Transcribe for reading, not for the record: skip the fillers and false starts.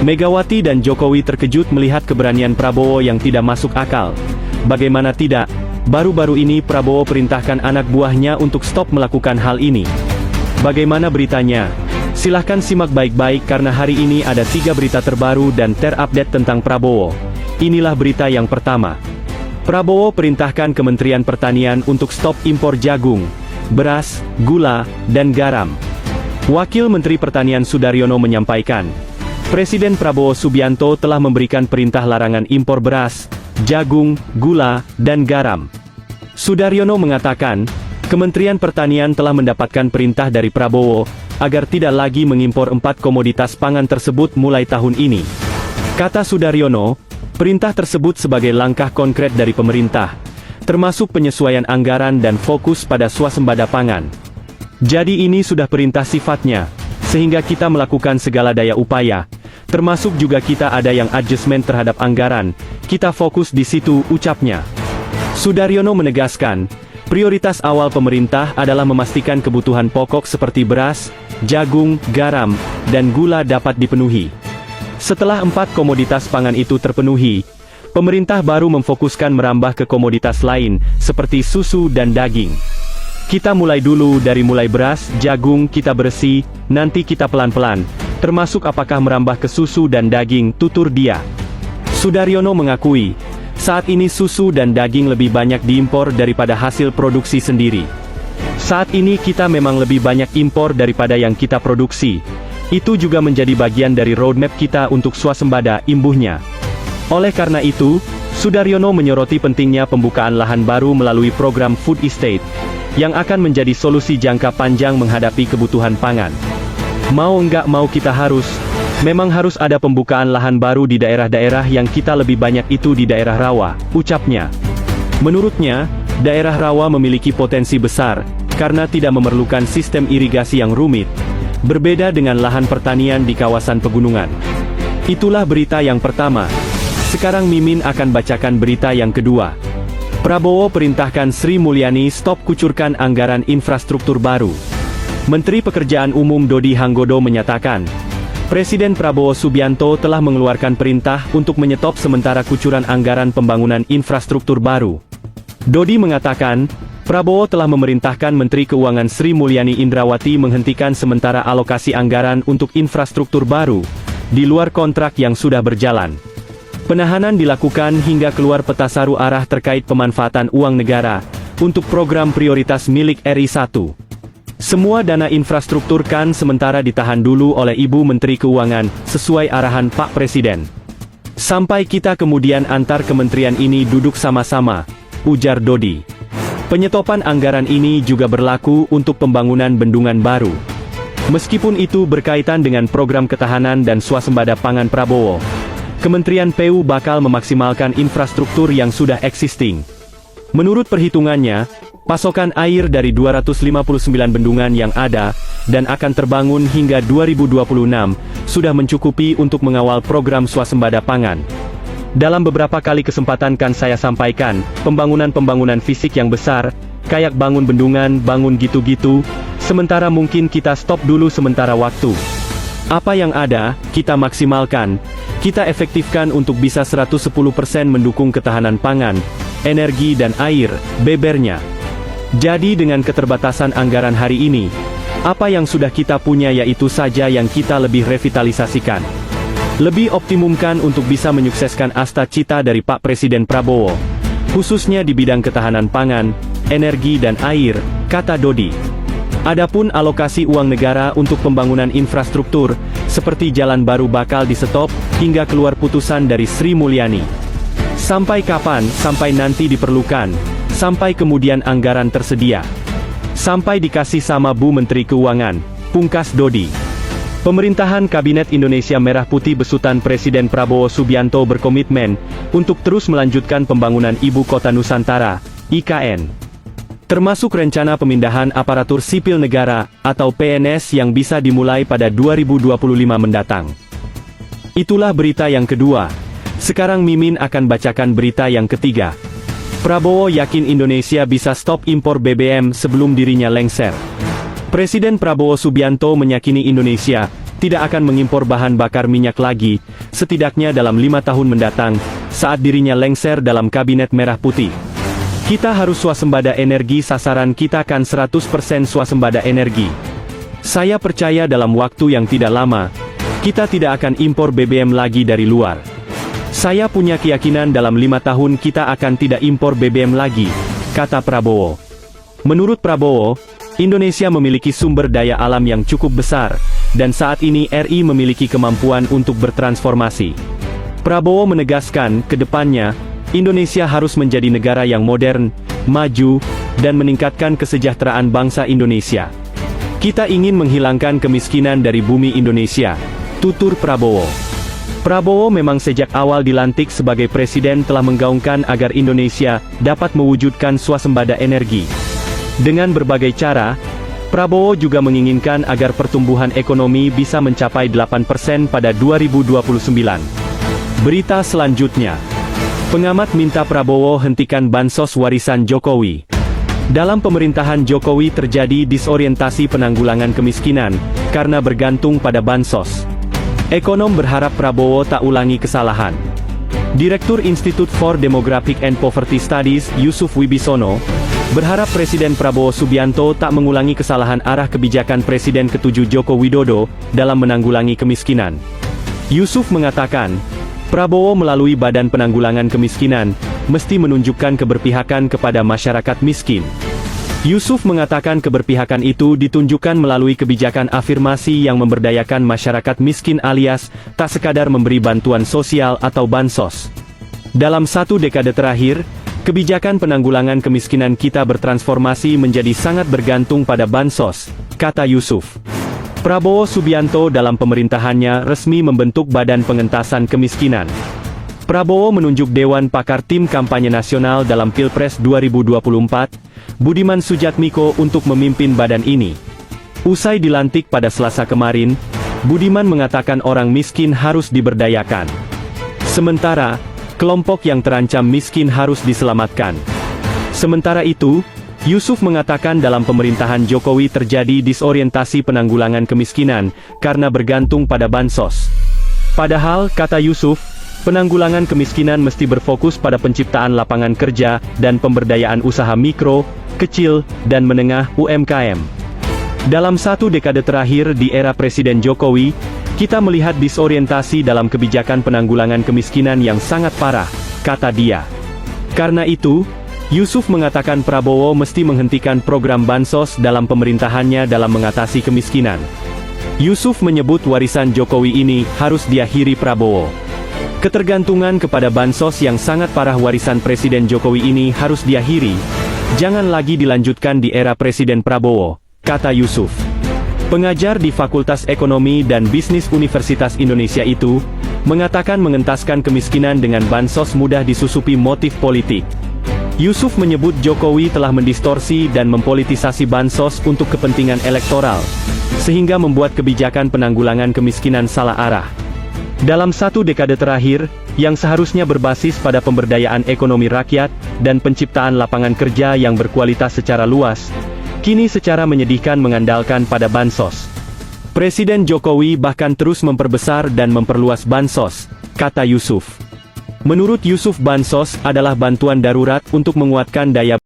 Megawati dan Jokowi terkejut melihat keberanian Prabowo yang tidak masuk akal. Bagaimana tidak, baru-baru ini Prabowo perintahkan anak buahnya untuk stop melakukan hal ini. Bagaimana beritanya? Silahkan simak baik-baik karena hari ini ada 3 berita terbaru dan terupdate tentang Prabowo. Inilah berita yang pertama. Prabowo perintahkan Kementerian Pertanian untuk stop impor jagung, beras, gula, dan garam. Wakil Menteri Pertanian Sudaryono menyampaikan, Presiden Prabowo Subianto telah memberikan perintah larangan impor beras, jagung, gula, dan garam. Sudaryono mengatakan, Kementerian Pertanian telah mendapatkan perintah dari Prabowo, agar tidak lagi mengimpor 4 komoditas pangan tersebut mulai tahun ini. Kata Sudaryono, perintah tersebut sebagai langkah konkret dari pemerintah, termasuk penyesuaian anggaran dan fokus pada swasembada pangan. Jadi ini sudah perintah sifatnya, sehingga kita melakukan segala daya upaya, termasuk juga kita ada yang adjustment terhadap anggaran, kita fokus di situ, ucapnya. Sudaryono menegaskan, prioritas awal pemerintah adalah memastikan kebutuhan pokok seperti beras, jagung, garam, dan gula dapat dipenuhi. Setelah 4 komoditas pangan itu terpenuhi, pemerintah baru memfokuskan merambah ke komoditas lain, seperti susu dan daging. Kita mulai dulu dari mulai beras, jagung kita bersih, nanti kita pelan-pelan, termasuk apakah merambah ke susu dan daging, tutur dia. Sudaryono mengakui, saat ini susu dan daging lebih banyak diimpor daripada hasil produksi sendiri. Saat ini kita memang lebih banyak impor daripada yang kita produksi. Itu juga menjadi bagian dari roadmap kita untuk swasembada, imbuhnya. Oleh karena itu, Sudaryono menyoroti pentingnya pembukaan lahan baru melalui program Food Estate, yang akan menjadi solusi jangka panjang menghadapi kebutuhan pangan. Mau enggak mau kita memang harus ada pembukaan lahan baru di daerah-daerah yang kita lebih banyak itu di daerah rawa, ucapnya. Menurutnya, daerah rawa memiliki potensi besar, karena tidak memerlukan sistem irigasi yang rumit, berbeda dengan lahan pertanian di kawasan pegunungan. Itulah berita yang pertama. Sekarang Mimin akan bacakan berita yang kedua. Prabowo perintahkan Sri Mulyani stop kucurkan anggaran infrastruktur baru. Menteri Pekerjaan Umum Dodi Hanggodo menyatakan, Presiden Prabowo Subianto telah mengeluarkan perintah untuk menyetop sementara kucuran anggaran pembangunan infrastruktur baru. Dodi mengatakan, Prabowo telah memerintahkan Menteri Keuangan Sri Mulyani Indrawati menghentikan sementara alokasi anggaran untuk infrastruktur baru, di luar kontrak yang sudah berjalan. Penahanan dilakukan hingga keluar peta saru arah terkait pemanfaatan uang negara, untuk program prioritas milik RI 1. Semua dana infrastruktur kan sementara ditahan dulu oleh Ibu Menteri Keuangan, sesuai arahan Pak Presiden. Sampai kita kemudian antar kementerian ini duduk sama-sama, ujar Dodi. Penyetopan anggaran ini juga berlaku untuk pembangunan bendungan baru. Meskipun itu berkaitan dengan program ketahanan dan swasembada pangan Prabowo, Kementerian PU bakal memaksimalkan infrastruktur yang sudah existing. Menurut perhitungannya, pasokan air dari 259 bendungan yang ada, dan akan terbangun hingga 2026, sudah mencukupi untuk mengawal program swasembada pangan. Dalam beberapa kali kesempatan kan saya sampaikan, pembangunan-pembangunan fisik yang besar, kayak bangun bendungan, bangun gitu-gitu, sementara mungkin kita stop dulu sementara waktu. Apa yang ada, kita maksimalkan, kita efektifkan untuk bisa 110% mendukung ketahanan pangan, energi dan air, bebernya. Jadi dengan keterbatasan anggaran hari ini, apa yang sudah kita punya yaitu saja yang kita lebih revitalisasikan. Lebih optimumkan untuk bisa menyukseskan asta cita dari Pak Presiden Prabowo, khususnya di bidang ketahanan pangan, energi dan air, kata Dodi. Adapun alokasi uang negara untuk pembangunan infrastruktur, seperti jalan baru bakal disetop, hingga keluar putusan dari Sri Mulyani. Sampai kapan? Sampai nanti diperlukan, sampai kemudian anggaran tersedia. Sampai dikasih sama Bu Menteri Keuangan, pungkas Dodi. Pemerintahan Kabinet Indonesia Merah Putih besutan Presiden Prabowo Subianto berkomitmen, untuk terus melanjutkan pembangunan Ibu Kota Nusantara, IKN. Termasuk rencana pemindahan aparatur sipil negara, atau PNS yang bisa dimulai pada 2025 mendatang. Itulah berita yang kedua. Sekarang Mimin akan bacakan berita yang ketiga. Prabowo yakin Indonesia bisa stop impor BBM sebelum dirinya lengser. Presiden Prabowo Subianto meyakini Indonesia tidak akan mengimpor bahan bakar minyak lagi, setidaknya dalam 5 tahun mendatang, saat dirinya lengser dalam Kabinet Merah Putih. Kita harus swasembada energi, sasaran kita kan 100% swasembada energi. Saya percaya dalam waktu yang tidak lama, kita tidak akan impor BBM lagi dari luar. Saya punya keyakinan dalam 5 tahun kita akan tidak impor BBM lagi, kata Prabowo. Menurut Prabowo, Indonesia memiliki sumber daya alam yang cukup besar, dan saat ini RI memiliki kemampuan untuk bertransformasi. Prabowo menegaskan, ke depannya, Indonesia harus menjadi negara yang modern, maju, dan meningkatkan kesejahteraan bangsa Indonesia. Kita ingin menghilangkan kemiskinan dari bumi Indonesia, tutur Prabowo. Prabowo memang sejak awal dilantik sebagai presiden telah menggaungkan agar Indonesia dapat mewujudkan swasembada energi. Dengan berbagai cara, Prabowo juga menginginkan agar pertumbuhan ekonomi bisa mencapai 8% pada 2029. Berita selanjutnya. Pengamat minta Prabowo hentikan bansos warisan Jokowi. Dalam pemerintahan Jokowi terjadi disorientasi penanggulangan kemiskinan, karena bergantung pada bansos. Ekonom berharap Prabowo tak ulangi kesalahan. Direktur Institute for Demographic and Poverty Studies, Yusuf Wibisono, berharap Presiden Prabowo Subianto tak mengulangi kesalahan arah kebijakan Presiden ke-7 Joko Widodo dalam menanggulangi kemiskinan. Yusuf mengatakan, Prabowo melalui Badan Penanggulangan Kemiskinan, mesti menunjukkan keberpihakan kepada masyarakat miskin. Yusuf mengatakan keberpihakan itu ditunjukkan melalui kebijakan afirmasi yang memberdayakan masyarakat miskin alias, tak sekadar memberi bantuan sosial atau bansos. Dalam 1 dekade terakhir, kebijakan penanggulangan kemiskinan kita bertransformasi menjadi sangat bergantung pada bansos, kata Yusuf. Prabowo Subianto dalam pemerintahannya resmi membentuk Badan Pengentasan Kemiskinan. Prabowo menunjuk Dewan Pakar Tim Kampanye Nasional dalam Pilpres 2024, Budiman Sujatmiko untuk memimpin badan ini. Usai dilantik pada Selasa kemarin, Budiman mengatakan orang miskin harus diberdayakan. Sementara, kelompok yang terancam miskin harus diselamatkan. Sementara itu, Yusuf mengatakan dalam pemerintahan Jokowi terjadi disorientasi penanggulangan kemiskinan, karena bergantung pada bansos. Padahal, kata Yusuf, penanggulangan kemiskinan mesti berfokus pada penciptaan lapangan kerja, dan pemberdayaan usaha mikro, kecil, dan menengah UMKM. Dalam 1 dekade terakhir di era Presiden Jokowi, kita melihat disorientasi dalam kebijakan penanggulangan kemiskinan yang sangat parah, kata dia. Karena itu, Yusuf mengatakan Prabowo mesti menghentikan program bansos dalam pemerintahannya dalam mengatasi kemiskinan. Yusuf menyebut warisan Jokowi ini harus diakhiri Prabowo. Ketergantungan kepada bansos yang sangat parah warisan Presiden Jokowi ini harus diakhiri, jangan lagi dilanjutkan di era Presiden Prabowo, kata Yusuf. Pengajar di Fakultas Ekonomi dan Bisnis Universitas Indonesia itu, mengatakan mengentaskan kemiskinan dengan bansos mudah disusupi motif politik. Yusuf menyebut Jokowi telah mendistorsi dan mempolitisasi bansos untuk kepentingan elektoral, sehingga membuat kebijakan penanggulangan kemiskinan salah arah. Dalam 1 dekade terakhir, yang seharusnya berbasis pada pemberdayaan ekonomi rakyat, dan penciptaan lapangan kerja yang berkualitas secara luas, kini secara menyedihkan mengandalkan pada bansos. Presiden Jokowi bahkan terus memperbesar dan memperluas bansos, kata Yusuf. Menurut Yusuf bansos adalah bantuan darurat untuk menguatkan daya